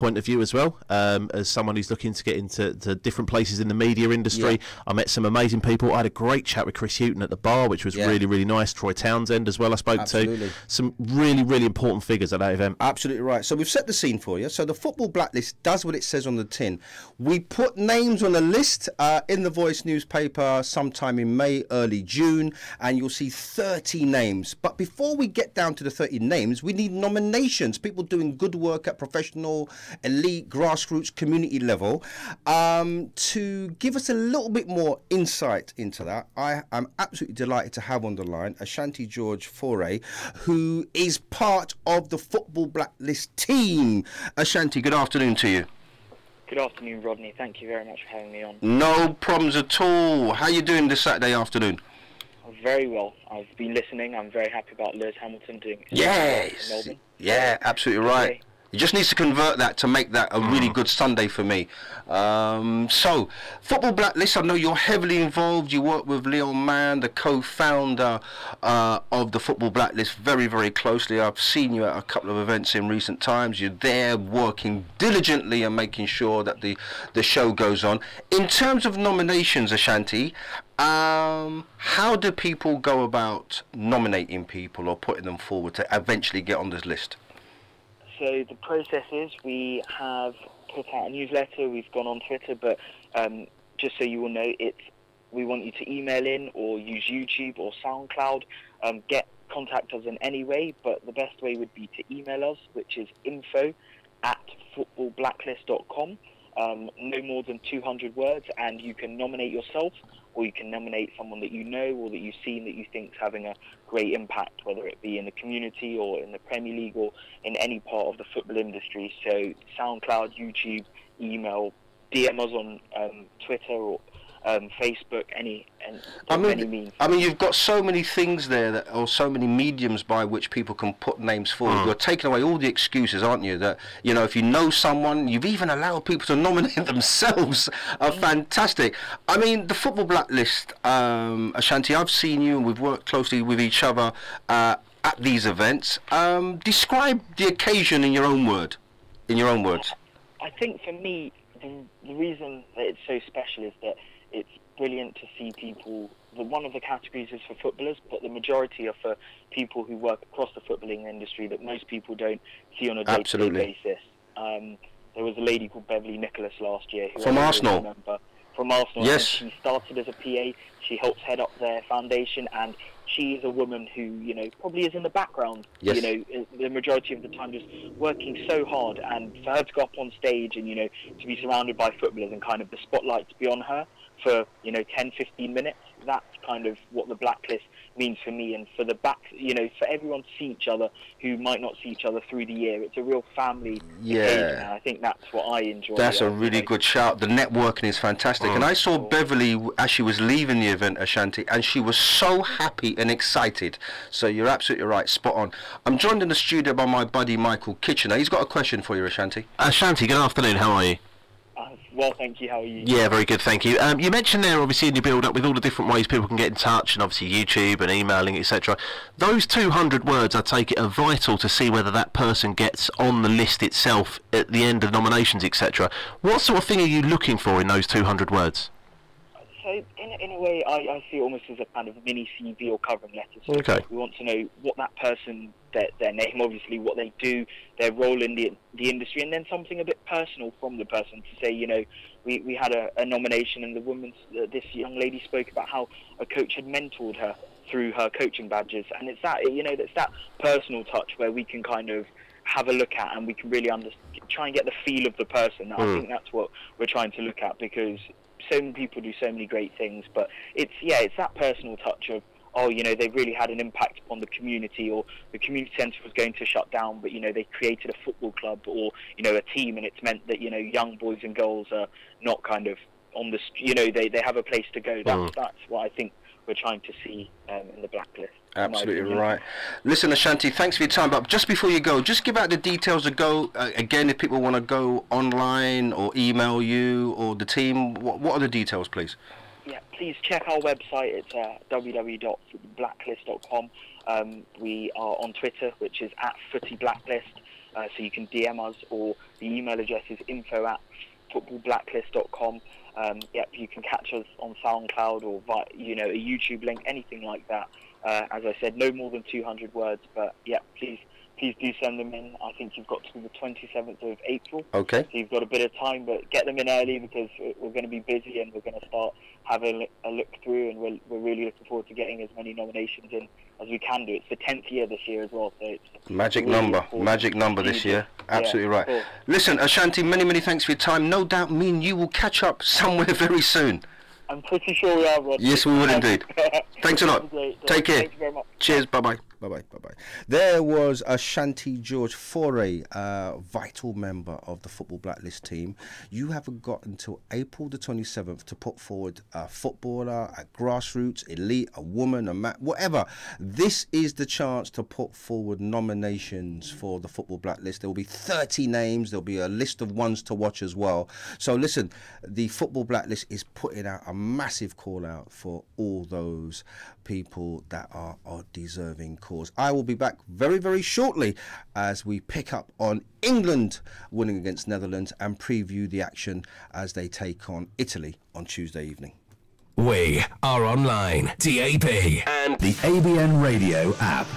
point of view as well, as someone who's looking to get into different places in the media industry. I met some amazing people. I had a great chat with Chris Hughton at the bar, which was really, really nice. Troy Townsend as well I spoke to. Some really, really important figures at that event. Absolutely right. So we've set the scene for you. So the Football Blacklist does what it says on the tin. We put names on a list in the Voice newspaper sometime in May, early June, and you'll see 30 names. But before we get down to the 30 names, we need nominations. People doing good work at professional, elite, grassroots, community level. To give us a little bit more insight into that, I am absolutely delighted to have on the line Ashanti George Foray, who is part of the Football Blacklist team. Ashanti, good afternoon to you. Good afternoon, Rodney. Thank you very much for having me on. No problems at all. How are you doing this Saturday afternoon? Very well. I've been listening. I'm very happy about Lewis Hamilton doing it. Yes. Melbourne. Yeah, absolutely right. He just needs to convert that to make that a really good Sunday for me. So, Football Blacklist, I know you're heavily involved. You work with Leon Mann, the co-founder of the Football Blacklist, very, very closely. I've seen you at a couple of events in recent times. You're there working diligently and making sure that the show goes on. In terms of nominations, Ashanti, how do people go about nominating people or putting them forward to eventually get on this list? So the process is we have put out a newsletter, we've gone on Twitter, but just so you all know, we want you to email in or use YouTube or SoundCloud, contact us in any way, but the best way would be to email us, which is info@footballblacklist.com. No more than 200 words, and you can nominate yourself, or you can nominate someone that you know or that you've seen that you think is having a great impact, whether it be in the community or in the Premier League or in any part of the football industry. So SoundCloud, YouTube, email, DM us on Twitter or Facebook, many means. I mean, you've got so many things there, or so many mediums by which people can put names forward. You're taking away all the excuses, aren't you? That, you know, if you know someone, you've even allowed people to nominate themselves. Fantastic. I mean, the Football Blacklist, Ashanti, I've seen you and we've worked closely with each other at these events. Describe the occasion in your own words. I think for me, the reason that it's so special is that it's brilliant to see people. One of the categories is for footballers, but the majority are for people who work across the footballing industry that most people don't see on a day-to-day basis. There was a lady called Beverly Nicholas last year from Arsenal. From Arsenal, yes. And she started as a PA. She helps head up their foundation, and she is a woman who, you know, probably is in the background, you know, the majority of the time, just working so hard. And for her to go up on stage and, you know, to be surrounded by footballers and kind of the spotlight to be on her for, you know, 10, 15 minutes, that's kind of what the Blacklist means for me. And for for everyone to see each other who might not see each other through the year, it's a real family occasion, and I think that's what I enjoy. That's a really good shout. The networking is fantastic. And I saw Beverly as she was leaving the event, Ashanti, and she was so happy and excited. So you're absolutely right, spot on. I'm joined in the studio by my buddy Michael Kitchener. He's got a question for you, Ashanti. Ashanti, good afternoon, how are you? Well, thank you. How are you? Yeah, very good, thank you. You mentioned there, obviously, in your build-up, with all the different ways people can get in touch, and obviously YouTube and emailing, etc. Those 200 words, I take it, are vital to see whether that person gets on the list itself at the end of nominations, etc. What sort of thing are you looking for in those 200 words? So, in a way, I see it almost as a kind of mini CV or covering letter. So we want to know what that person, their name, obviously, what they do, their role in the industry, and then something a bit personal from the person to say, you know, we had a nomination, and this young lady spoke about how a coach had mentored her through her coaching badges, and it's that, you know, that's that personal touch where we can kind of have a look at, and we can really try and get the feel of the person. I think that's what we're trying to look at, because so many people do so many great things, but it's that personal touch of, oh, you know, they really had an impact on the community, or the community centre was going to shut down, but, you know, they created a football club or, you know, a team, and it's meant that, you know, young boys and girls are not kind of on the, you know, they have a place to go. That's what I think we're trying to see in the Blacklist. Absolutely right. Listen, Ashanti, thanks for your time. But just before you go, just give out the details to go. Again, if people want to go online or email you or the team, what are the details, please? Yeah, please check our website. It's www.blacklist.com. We are on Twitter, which is @footyblacklist. so you can DM us, or the email address is info@footballblacklist.com. You can catch us on SoundCloud or via, a YouTube link, anything like that. As I said, no more than 200 words, but please do send them in. I think you've got to the 27th of April. Okay. So you've got a bit of time, but get them in early, because we're going to be busy and we're going to start having a look through, and we're really looking forward to getting as many nominations in as we can do. It's the 10th year this year as well, so it's magic really number this year. Absolutely right. Cool. Listen, Ashanti, many thanks for your time. No doubt me and you will catch up somewhere very soon. I'm pretty sure we are, Rod. Yes, we will indeed. Thanks a lot. Take care. Thank you very much. Cheers. Bye-bye. Bye-bye. There was Ashanti George Foray, vital member of the Football Blacklist team. You have got until April the 27th to put forward a footballer, a grassroots, elite, a woman, whatever. This is the chance to put forward nominations for the Football Blacklist. There will be 30 names. There'll be a list of ones to watch as well. So listen, the Football Blacklist is putting out a massive call out for all those people that are deserving cause. I will be back very shortly as we pick up on England winning against Netherlands and preview the action as they take on Italy on Tuesday evening. We are online, DAB, and the ABN Radio app.